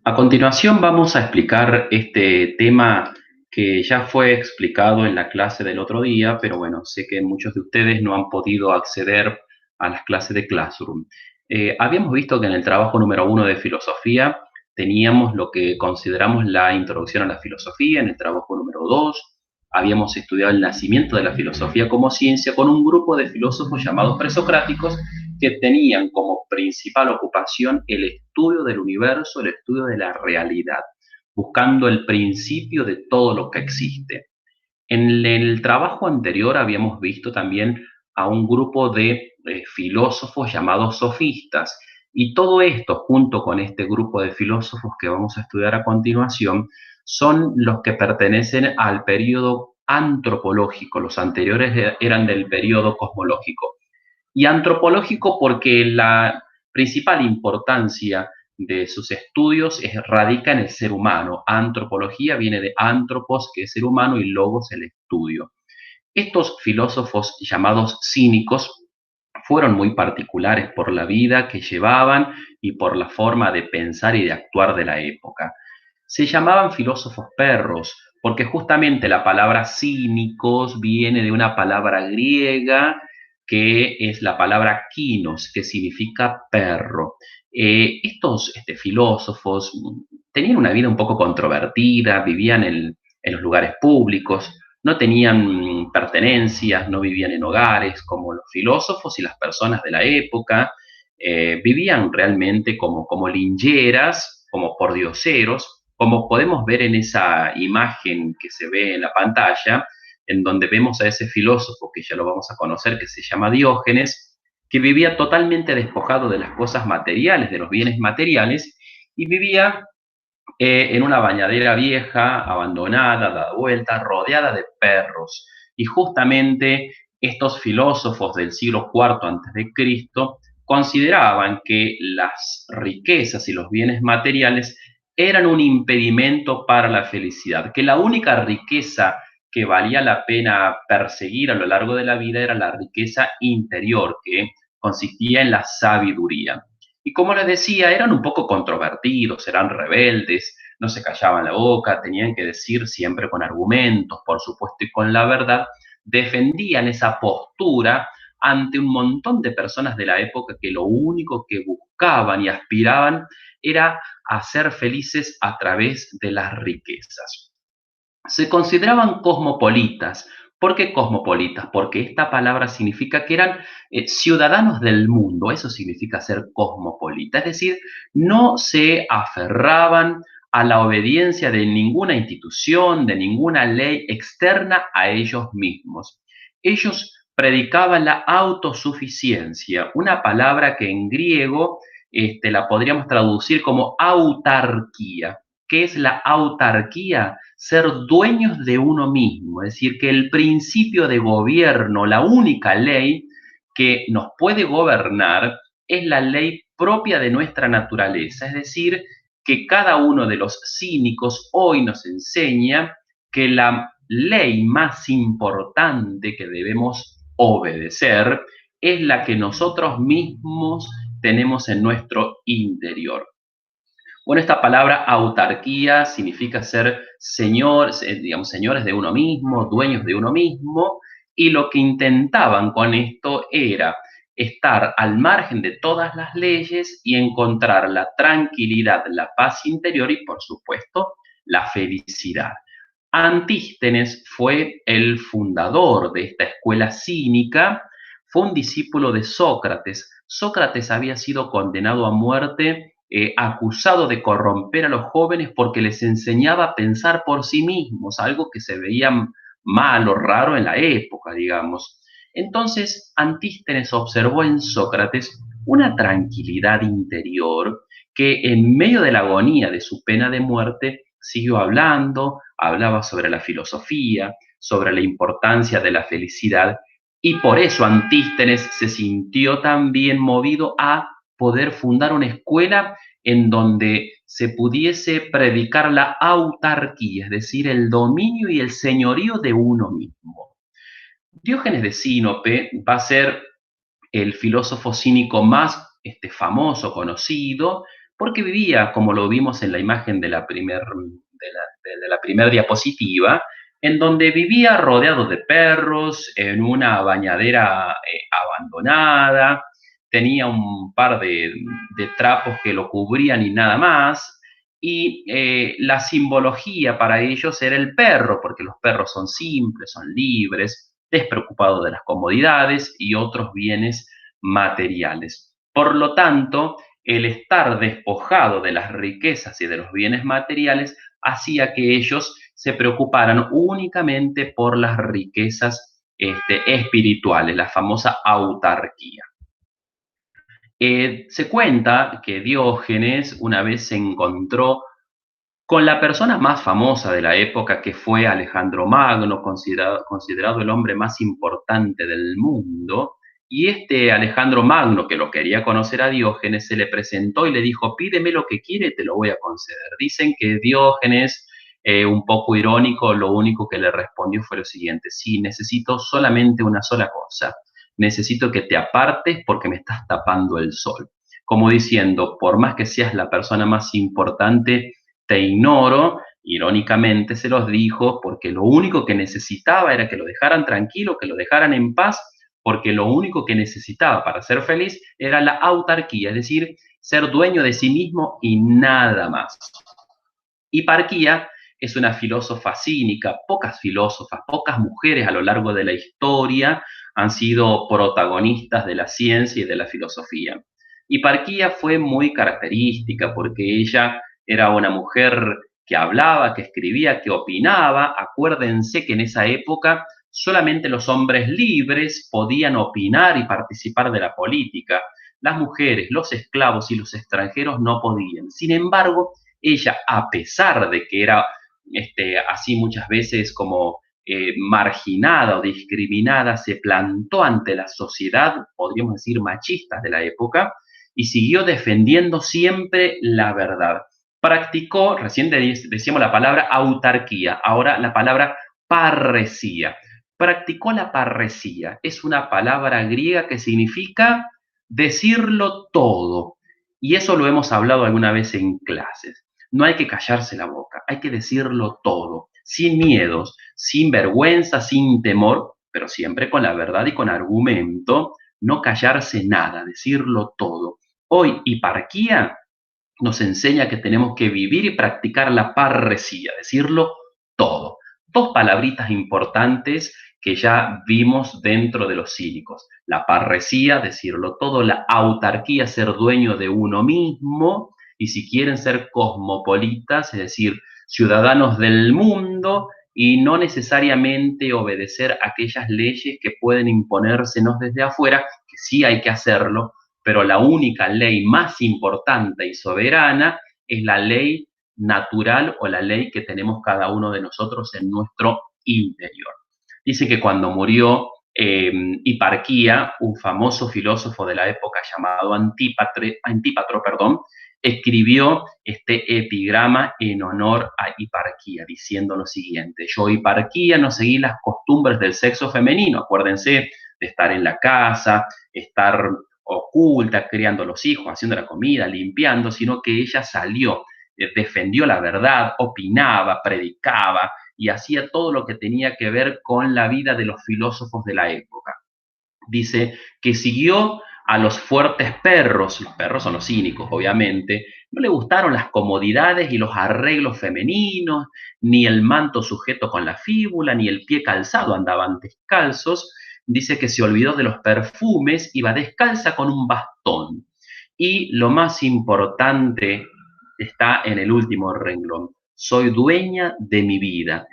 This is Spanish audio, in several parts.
A continuación vamos a explicar este tema que ya fue explicado en la clase del otro día, pero bueno, sé que muchos de ustedes no han podido acceder a las clases de Classroom. Habíamos visto que en el trabajo número 1 de filosofía teníamos lo que consideramos la introducción a la filosofía. En el trabajo número 2 habíamos estudiado el nacimiento de la filosofía como ciencia con un grupo de filósofos llamados presocráticos que tenían como principal ocupación el estudio del universo, el estudio de la realidad, buscando el principio de todo lo que existe. En el trabajo anterior habíamos visto también a un grupo de filósofos llamados sofistas, y todo esto junto con este grupo de filósofos que vamos a estudiar a continuación son los que pertenecen al periodo antropológico. Los anteriores eran del periodo cosmológico. Y antropológico porque la principal importancia de sus estudios radica en el ser humano. Antropología viene de antropos, que es ser humano, y logos, el estudio. Estos filósofos llamados cínicos fueron muy particulares por la vida que llevaban y por la forma de pensar y de actuar de la época. Se llamaban filósofos perros porque justamente la palabra cínicos viene de una palabra griega que es la palabra kinos, que significa perro. Estos filósofos tenían una vida un poco controvertida, vivían en los lugares públicos, no tenían pertenencias, no vivían en hogares como los filósofos y las personas de la época. Vivían realmente como lincheras, como pordioseros, como podemos ver en esa imagen que se ve en la pantalla, en donde vemos a ese filósofo que ya lo vamos a conocer, que se llama Diógenes, que vivía totalmente despojado de las cosas materiales, de los bienes materiales, y vivía en una bañadera vieja, abandonada, dada vuelta, rodeada de perros. Y justamente estos filósofos del siglo IV antes de Cristo consideraban que las riquezas y los bienes materiales eran un impedimento para la felicidad, que la única riqueza que valía la pena perseguir a lo largo de la vida era la riqueza interior, que consistía en la sabiduría. Y como les decía, eran un poco controvertidos, eran rebeldes, no se callaban la boca, tenían que decir siempre con argumentos, por supuesto, y con la verdad, defendían esa postura ante un montón de personas de la época que lo único que buscaban y aspiraban era a ser felices a través de las riquezas. Se consideraban cosmopolitas. ¿Por qué cosmopolitas? Porque esta palabra significa que eran ciudadanos del mundo, eso significa ser cosmopolita, es decir, no se aferraban a la obediencia de ninguna institución, de ninguna ley externa a ellos mismos. Ellos predicaban la autosuficiencia, una palabra que en griego la podríamos traducir como autarquía. ¿Qué es la autarquía? Ser dueños de uno mismo, es decir, que el principio de gobierno, la única ley que nos puede gobernar es la ley propia de nuestra naturaleza, es decir, que cada uno de los cínicos hoy nos enseña que la ley más importante que debemos obedecer es la que nosotros mismos tenemos en nuestro interior. Bueno, esta palabra autarquía significa ser señor, digamos, señores de uno mismo, dueños de uno mismo, y lo que intentaban con esto era estar al margen de todas las leyes y encontrar la tranquilidad, la paz interior y, por supuesto, la felicidad. Antístenes fue el fundador de esta escuela cínica, fue un discípulo de Sócrates. Sócrates había sido condenado a muerte, acusado de corromper a los jóvenes porque les enseñaba a pensar por sí mismos, algo que se veía mal o raro en la época, digamos. Entonces, Antístenes observó en Sócrates una tranquilidad interior que en medio de la agonía de su pena de muerte siguió hablando, hablaba sobre la filosofía, sobre la importancia de la felicidad, y por eso Antístenes se sintió también movido a poder fundar una escuela en donde se pudiese predicar la autarquía, es decir, el dominio y el señorío de uno mismo. Diógenes de Sinope va a ser el filósofo cínico más famoso, conocido, porque vivía, como lo vimos en la imagen de la primer diapositiva, en donde vivía rodeado de perros, en una bañadera abandonada, tenía un par de trapos que lo cubrían y nada más, y la simbología para ellos era el perro, porque los perros son simples, son libres, despreocupados de las comodidades y otros bienes materiales. Por lo tanto, el estar despojado de las riquezas y de los bienes materiales hacía que ellos se preocuparan únicamente por las riquezas espirituales, la famosa autarquía. Se cuenta que Diógenes una vez se encontró con la persona más famosa de la época, que fue Alejandro Magno, considerado el hombre más importante del mundo. Y este Alejandro Magno, que lo quería conocer a Diógenes, se le presentó y le dijo: pídeme lo que quiere, te lo voy a conceder. Dicen que Diógenes, un poco irónico, lo único que le respondió fue lo siguiente: sí, necesito solamente una sola cosa. Necesito que te apartes porque me estás tapando el sol. Como diciendo, por más que seas la persona más importante, te ignoro. Irónicamente se los dijo porque lo único que necesitaba era que lo dejaran tranquilo, que lo dejaran en paz, porque lo único que necesitaba para ser feliz era la autarquía, es decir, ser dueño de sí mismo y nada más. Hiparquía es una filósofa cínica. Pocas filósofas, pocas mujeres a lo largo de la historia han sido protagonistas de la ciencia y de la filosofía. Hiparquía fue muy característica porque ella era una mujer que hablaba, que escribía, que opinaba. Acuérdense que en esa época solamente los hombres libres podían opinar y participar de la política. Las mujeres, los esclavos y los extranjeros no podían. Sin embargo, ella, a pesar de que era así muchas veces como marginada o discriminada, se plantó ante la sociedad, podríamos decir, machista de la época, y siguió defendiendo siempre la verdad. Practicó, recién decíamos la palabra autarquía, ahora la palabra parresía. Practicó la parresía, es una palabra griega que significa decirlo todo, y eso lo hemos hablado alguna vez en clases. No hay que callarse la boca, hay que decirlo todo, sin miedos, sin vergüenza, sin temor, pero siempre con la verdad y con argumento, no callarse nada, decirlo todo. Hoy, Hiparquía nos enseña que tenemos que vivir y practicar la parresía, decirlo todo. Dos palabritas importantes que ya vimos dentro de los cínicos. La parresía, decirlo todo; la autarquía, ser dueño de uno mismo; y si quieren ser cosmopolitas, es decir, ciudadanos del mundo y no necesariamente obedecer aquellas leyes que pueden imponérsenos desde afuera, que sí hay que hacerlo, pero la única ley más importante y soberana es la ley natural o la ley que tenemos cada uno de nosotros en nuestro interior. Dice que cuando murió Hiparquía, un famoso filósofo de la época llamado Antípatro, escribió este epigrama en honor a Hiparquía, diciendo lo siguiente: yo, Hiparquía, no seguí las costumbres del sexo femenino. Acuérdense de estar en la casa, estar oculta, criando los hijos, haciendo la comida, limpiando, sino que ella salió, defendió la verdad, opinaba, predicaba y hacía todo lo que tenía que ver con la vida de los filósofos de la época. Dice que siguió a los fuertes perros. Los perros son los cínicos, obviamente. No le gustaron las comodidades y los arreglos femeninos, ni el manto sujeto con la fíbula, ni el pie calzado, andaban descalzos. Dice que se olvidó de los perfumes, iba descalza con un bastón. Y lo más importante está en el último renglón: soy dueña de mi vida.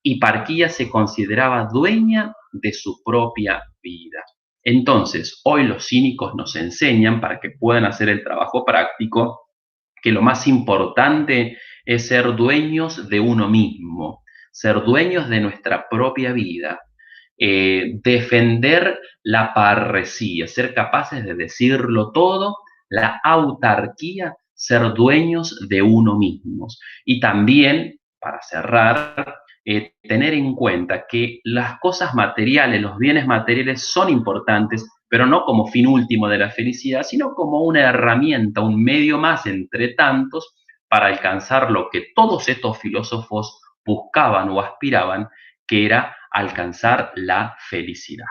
Hiparquía se consideraba dueña de su propia vida. Entonces, hoy los cínicos nos enseñan, para que puedan hacer el trabajo práctico, que lo más importante es ser dueños de uno mismo, ser dueños de nuestra propia vida, defender la parresía, ser capaces de decirlo todo, la autarquía, ser dueños de uno mismos. Y también, para cerrar, tener en cuenta que las cosas materiales, los bienes materiales son importantes, pero no como fin último de la felicidad, sino como una herramienta, un medio más entre tantos para alcanzar lo que todos estos filósofos buscaban o aspiraban, que era alcanzar la felicidad.